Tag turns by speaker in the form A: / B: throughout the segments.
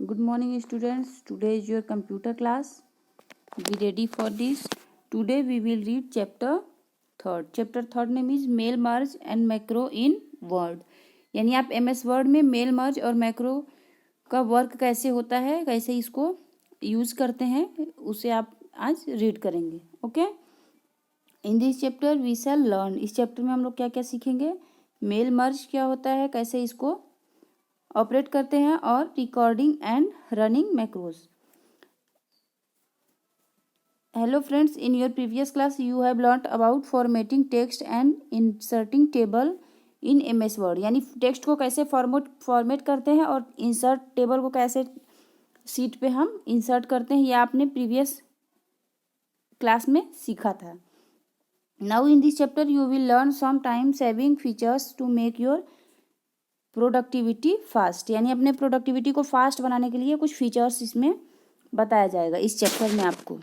A: Good morning students. Today is your computer class. Be ready for this. Today we will read chapter third. Chapter third name is mail merge and macro in Word. यानी आप MS Word में mail merge और macro का work कैसे होता है, कैसे इसको यूज करते हैं, उसे आप आज रीड करेंगे. Okay. In this chapter we shall learn. इस चैप्टर में हम लोग क्या क्या सीखेंगे. मेल मर्ज क्या होता है, कैसे इसको ऑपरेट करते हैं, और recording and running macros. Hello friends, in your previous class you have learned about formatting text and inserting table in MS word. यानी टेक्स्ट को कैसे फॉर्मेट करते हैं और इंसर्ट टेबल को कैसे शीट पे हम इंसर्ट करते हैं, ये आपने प्रीवियस क्लास में सीखा था. Now in this chapter you will learn some time saving features to make your productivity fast. यानी अपने प्रोडक्टिविटी को फास्ट बनाने के लिए कुछ फीचर्स इसमें बताया जाएगा इस चैप्टर में आपको.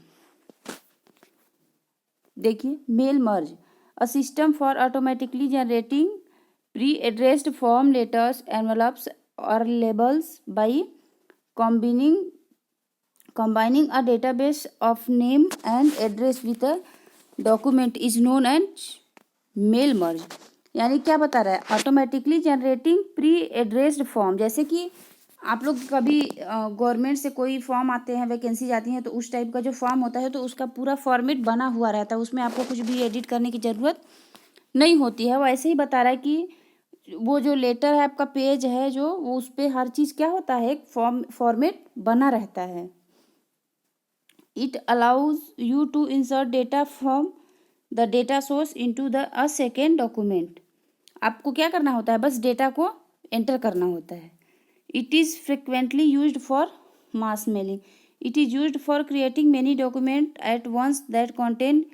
A: देखिए, mail merge, a system for automatically generating pre addressed form letters envelopes और labels by combining a database of name and address with a document is known as mail merge. यानी क्या बता रहा है, automatically generating pre addressed form. जैसे कि आप लोग कभी गवर्नमेंट से कोई फॉर्म आते हैं, वैकेंसी जाती हैं, तो उस टाइप का जो फॉर्म होता है तो उसका पूरा फॉर्मेट बना हुआ रहता है, उसमें आपको कुछ भी एडिट करने की ज़रूरत नहीं होती है. वो ऐसे ही बता रहा है कि वो जो लेटर है, आपका पेज है जो, वो उस पर हर चीज़ क्या होता है, एक फॉर्मेट बना रहता है. It allows you to insert data from the data source into the uh second document. आपको क्या करना होता है, बस डेटा को एंटर करना होता है. It is frequently used for mass mailing. It is used for creating many document at once that contain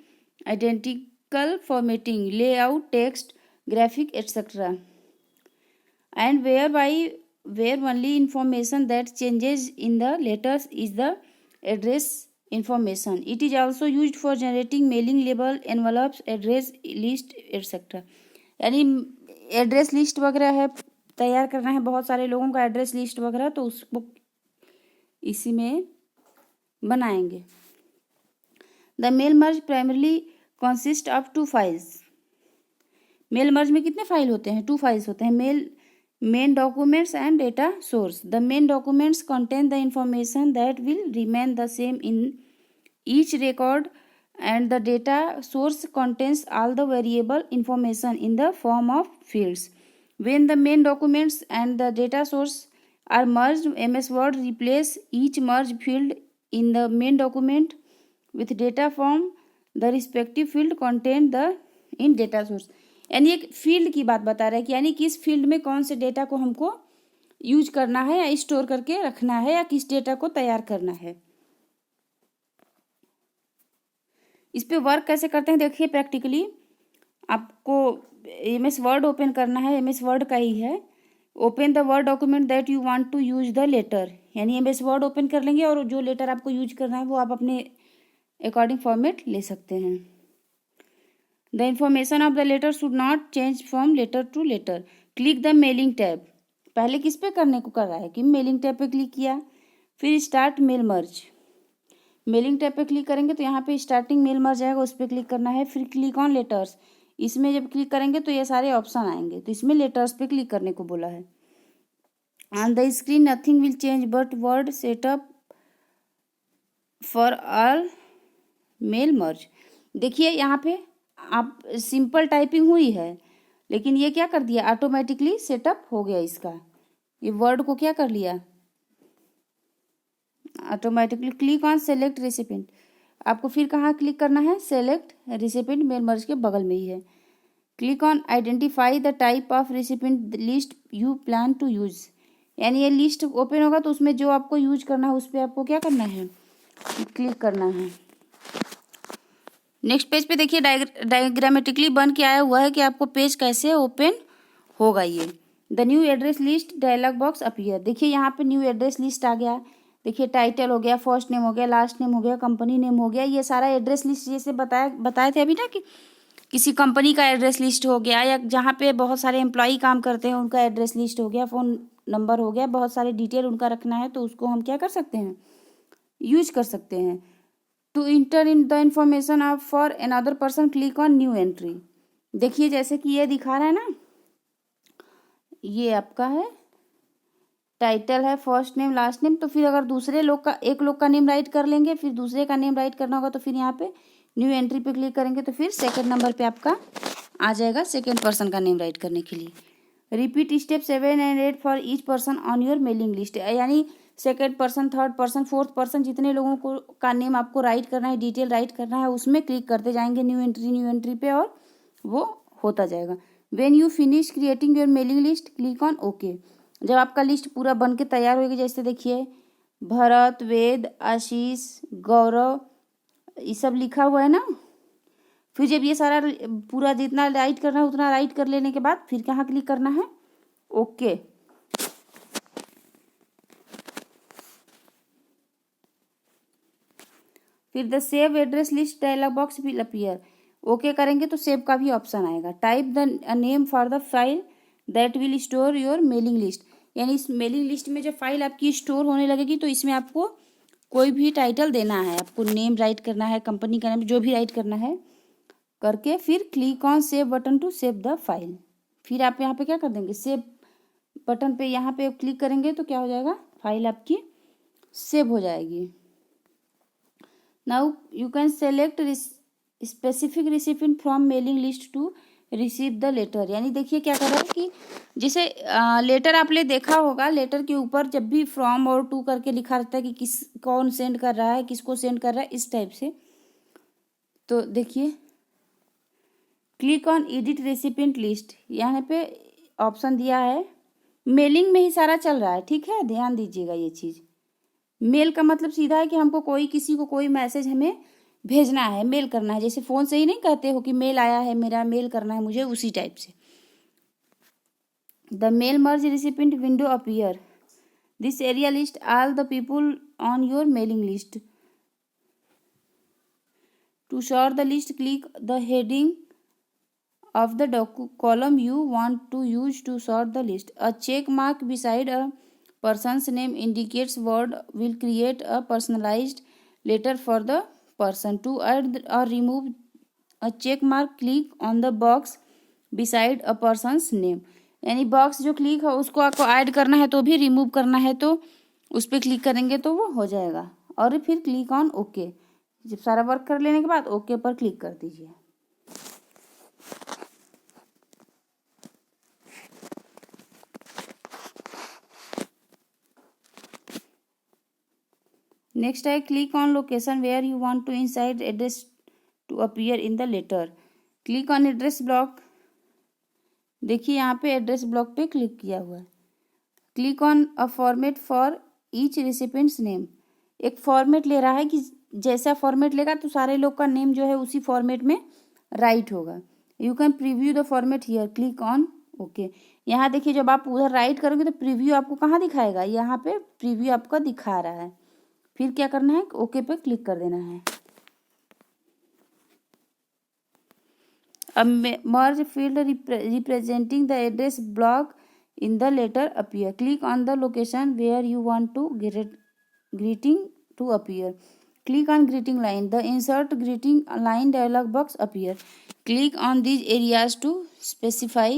A: identical formatting, layout, text, graphic etcetera, and where only information that changes in the letters is the address information. It is also used for generating mailing label, envelopes, address list etc. यानी address list वगैरह है, तैयार करना है बहुत सारे लोगों का एड्रेस लिस्ट वगैरह, तो उसको इसी में बनाएंगे. The mail merge primarily consist of 2 files. Mail merge में कितने फाइल होते हैं, 2 फाइल्स होते हैं. main documents and data source. The main documents contain the information that will remain the same in each record, and the data source contains all the variable information in the form of fields. When the main documents and the data source are merged, MS Word replace each merged field in the main document with data from the respective field contained in data source. यानी एक field की बात बता रहा है कि यानी किस फील्ड में कौन से डेटा को हमको यूज करना है या स्टोर करके रखना है, या किस डेटा को तैयार करना है. इस पे वर्क कैसे करते हैं देखिए. प्रैक्टिकली आपको MS वर्ड ओपन करना है, MS वर्ड का ही है. Open the word document that you want to use the letter. यानी MS वर्ड ओपन कर लेंगे और जो लेटर आपको यूज करना है वो आप अपने अकॉर्डिंग फॉर्मेट ले सकते हैं. The information of the letter should not change from letter to letter. Click the mailing tab. पहले किस पे करने को कर रहा है कि मेलिंग टैब पे क्लिक किया, फिर start mail merge. Mailing tab पे क्लिक करेंगे तो यहाँ पे स्टार्टिंग मेल मर्ज आएगा, उस पर क्लिक करना है. फिर क्लिक ऑन लेटर्स, इसमें जब क्लिक करेंगे तो ये सारे ऑप्शन आएंगे, तो इसमें लेटर्स पे क्लिक करने को बोला है. On the screen nothing will change but word setup for all mail merge. देखिए यहाँ पे आप सिंपल टाइपिंग हुई है, लेकिन ये क्या कर दिया, ऑटोमेटिकली सेटअप हो गया इसका. ये वर्ड को क्या कर लिया, automatically. Click on select recipient. आपको फिर कहाँ क्लिक करना है, सेलेक्ट रेसिपिएंट मेल मर्ज के बगल में ही है. Click on identify the type of recipient list you plan to use. यानी ये लिस्ट ओपन होगा तो उसमें जो आपको यूज करना है उस पर आपको क्या करना है, क्लिक करना है. नेक्स्ट पेज पे देखिए, डायग्रामेटिकली बन के आया हुआ है कि आपको पेज कैसे ओपन होगा. ये the new address list dialog box appear. देखिए यहाँ पे न्यू एड्रेस लिस्ट आ गया. देखिए टाइटल हो गया, फर्स्ट नेम हो गया, लास्ट नेम हो गया, कंपनी नेम हो गया. ये सारा एड्रेस लिस्ट जैसे बताए थे अभी ना कि किसी कंपनी का एड्रेस लिस्ट हो गया, या जहाँ पे बहुत सारे एम्प्लॉई काम करते हैं उनका एड्रेस लिस्ट हो गया, फ़ोन नंबर हो गया, बहुत सारे डिटेल उनका रखना है, तो उसको हम क्या कर सकते हैं, यूज कर सकते हैं। To enter in the information of for another person click on new entry. देखिए जैसे कि ये दिखा रहा है ना, ये आपका है टाइटल है, फर्स्ट नेम लास्ट नेम। तो फिर अगर दूसरे लोग का, एक लोग का नेम राइट कर लेंगे, फिर दूसरे का नेम राइट करना होगा, तो फिर यहाँ पे न्यू एंट्री पे क्लिक करेंगे तो फिर सेकंड नंबर पे आपका आ जाएगा सेकंड पर्सन का नेम राइट करने के लिए। Repeat step 7 and 8 for each person on your mailing list, यानी second person, third person, fourth person, जितने लोगों को का नेम आपको राइट करना है, डिटेल राइट करना है, उसमें क्लिक करते जाएंगे न्यू एंट्री पे, और वो होता जाएगा। When you finish creating your mailing list click on okay. जब आपका लिस्ट पूरा बन के तैयार होगी, जैसे देखिए भरत, वेद, आशीष, गौरव, ये सब लिखा हुआ है ना, फिर जब ये सारा पूरा जितना राइट करना है उतना राइट कर लेने के बाद फिर कहाँ क्लिक करना है, ओके। फिर the save address list dialog box will appear. Okay करेंगे तो सेव का भी ऑप्शन आएगा। Type the name for the file that will store your mailing list, यानी इस मेलिंग लिस्ट में जब फाइल आपकी स्टोर होने लगेगी तो इसमें आपको कोई भी टाइटल देना है, आपको नेम राइट करना है, कंपनी का नेम, जो भी राइट करना है करके फिर click on save button to save the file. फिर आप यहाँ पे क्या कर देंगे, सेव बटन पे यहाँ पे क्लिक करेंगे तो क्या हो जाएगा, फाइल आपकी सेव हो जाएगी। Now you can select specific recipient from mailing list to receive the letter. यानी देखिए क्या कर रहा है कि जैसे लेटर आपने देखा होगा, लेटर के ऊपर जब भी फ्रॉम और टू करके लिखा रहता है कि कौन सेंड कर रहा है, किसको सेंड कर रहा है, इस टाइप से। तो देखिए click on edit recipient list, यहाँ पे ऑप्शन दिया है, मेलिंग में ही सारा चल रहा है, ठीक है, ध्यान दीजिएगा ये चीज़। मेल का मतलब सीधा है कि हमको कोई, किसी को कोई मैसेज हमें भेजना है, मेल करना है, जैसे फ़ोन से ही नहीं कहते हो कि मेल आया है मेरा, मेल करना है मुझे, उसी टाइप से। The mail merge recipient window appear, this area list all the people on your mailing list. To sort the list, click the heading of the column you want to use to sort the list. A check mark beside a person's name indicates Word will create a personalized letter for the person. To add or remove a check mark, click on the box beside a person's name. यानी box जो click है उसको आपको add करना है तो भी, remove करना है तो उस पर क्लिक करेंगे तो वो हो जाएगा। और फिर क्लिक ऑन ओके। जब सारा वर्क कर लेने के बाद ओके पर क्लिक कर दीजिए। नेक्स्ट है click on location where you want to inside address to appear in the letter. Click on address block, देखिए यहाँ पे एड्रेस ब्लॉक पे क्लिक किया हुआ है। Click on a format for each recipients name, एक फॉर्मेट ले रहा है कि जैसा फॉर्मेट लेगा तो सारे लोग का नेम जो है उसी फॉर्मेट में राइट होगा। You can preview the format here, click on okay. यहाँ देखिए जब आप उधर राइट करोगे तो प्रीव्यू आपको कहाँ दिखाएगा, यहाँ पे प्रीव्यू आपका दिखा रहा है। फिर क्या करना है, ओके पे क्लिक कर देना है। अब merge field representing the address block in the letter appear. Click on the location where you want to greeting to appear. Click on greeting line. The insert greeting line dialog box appear. Click on these areas to specify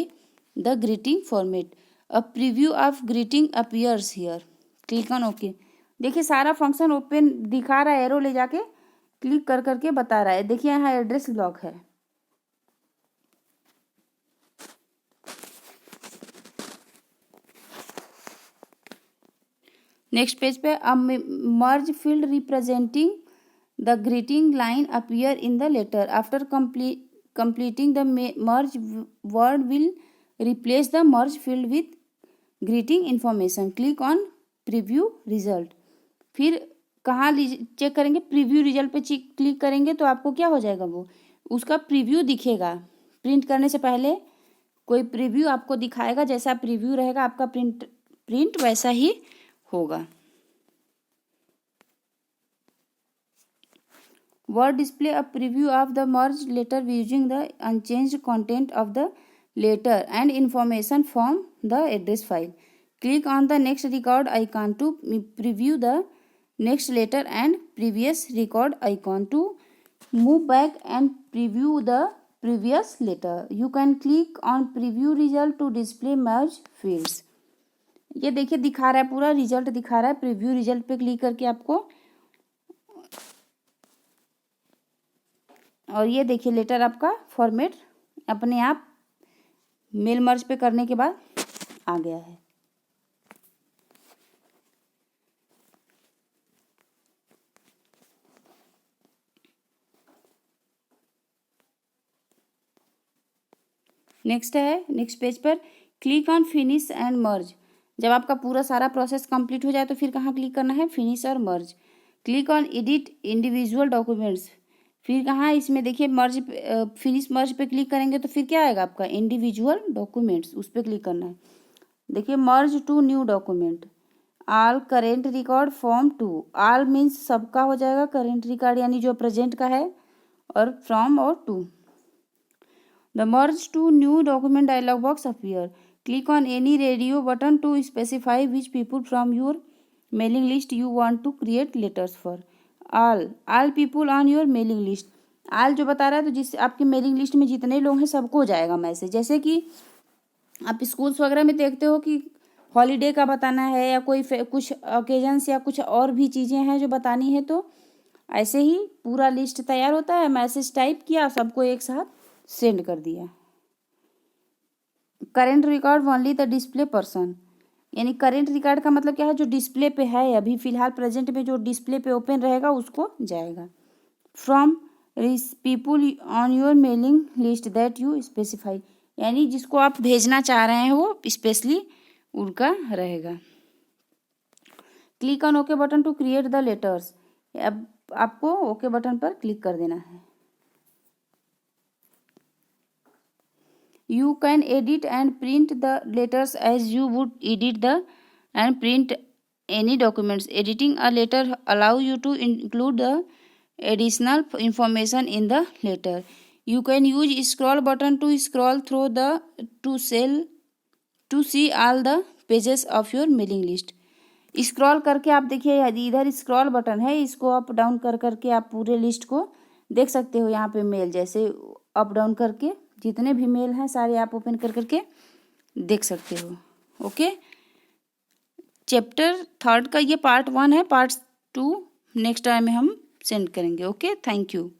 A: the greeting format. A preview of greeting appears here. Click on OK. देखिए सारा function open दिखा रहा है, arrow ले जाके click कर करके बता रहा है। देखिए यहाँ एड्रेस ब्लॉक है। नेक्स्ट पेज पे अब merge field representing the greeting line appear in the letter. After completing the merge, word will replace the merge field with greeting information. Click on preview result. फिर कहाँ check करेंगे, preview result पे click करेंगे तो आपको क्या हो जाएगा, वो उसका प्रीव्यू दिखेगा। प्रिंट करने से पहले कोई प्रीव्यू आपको दिखाएगा, जैसा प्रीव्यू रहेगा आपका प्रिंट वैसा ही होगा। Word display a preview of the merged letter using the unchanged content of the letter and information from the address file. Click on the next record icon to preview the next letter and previous record icon to move back and preview the previous letter. You can click on preview result to display merge fields. ये देखिए दिखा रहा है, पूरा result दिखा रहा है। Preview result पे क्लिक करके आपको, और ये देखिए लेटर आपका फॉर्मेट अपने आप मेल मर्ज पे करने के बाद आ गया है। नेक्स्ट है, नेक्स्ट पेज पर click on finish and merge. जब आपका पूरा सारा प्रोसेस कंप्लीट हो जाए तो फिर कहाँ क्लिक करना है, फिनिश और merge. Click on edit individual documents, फिर कहाँ इसमें देखिए मर्ज, फिनिश मर्ज पे क्लिक करेंगे तो फिर क्या आएगा आपका, इंडिविजुअल डॉक्यूमेंट्स, उस पर क्लिक करना है। देखिए merge to new document, all current record from two, all means सबका हो जाएगा, करेंट रिकॉर्ड यानी जो प्रेजेंट का है, और फ्रॉम और to. The merge to new document dialog box appear. Click on any radio button to specify which people from your mailing list you want to create letters for. All people on your mailing list. All जो बता रहा है तो जिस आपके mailing list में जितने लोग हैं सबको हो जाएगा मैसेज। जैसे कि आप स्कूल्स वगैरह में देखते हो कि हॉलीडे का बताना है या कोई कुछ ओकेजन्स या कुछ और भी चीज़ें हैं जो बतानी है, तो ऐसे ही पूरा लिस्ट तैयार होता है, मैसेज टाइप किया, सबको एक साथ सेंड कर दिया। Current record only the display person, यानी करेंट रिकॉर्ड का मतलब क्या है, जो डिस्प्ले पे है अभी फिलहाल प्रेजेंट में जो डिस्प्ले पे ओपन रहेगा उसको जाएगा। From people on your mailing list that you specify, यानी जिसको आप भेजना चाह रहे हैं वो स्पेशली उनका रहेगा। Click on okay button to create the letters, अब आपको ओके बटन पर क्लिक कर देना है। You can edit and print the letters as you would edit the and print any documents. Editing a letter allow you to include the additional information in the letter. You can use scroll button to scroll through the to see all the pages of your mailing list. Scroll करके आप देखिए इधर scroll button है, इसको up down कर करके आप पूरे लिस्ट को देख सकते हो। यहाँ पे मेल जैसे अप डाउन करके जितने भी मेल हैं सारे आप ओपन कर करके देख सकते हो। ओके, चैप्टर 3 का ये पार्ट 1 है, पार्ट 2 नेक्स्ट टाइम में हम सेंड करेंगे। Okay, thank you.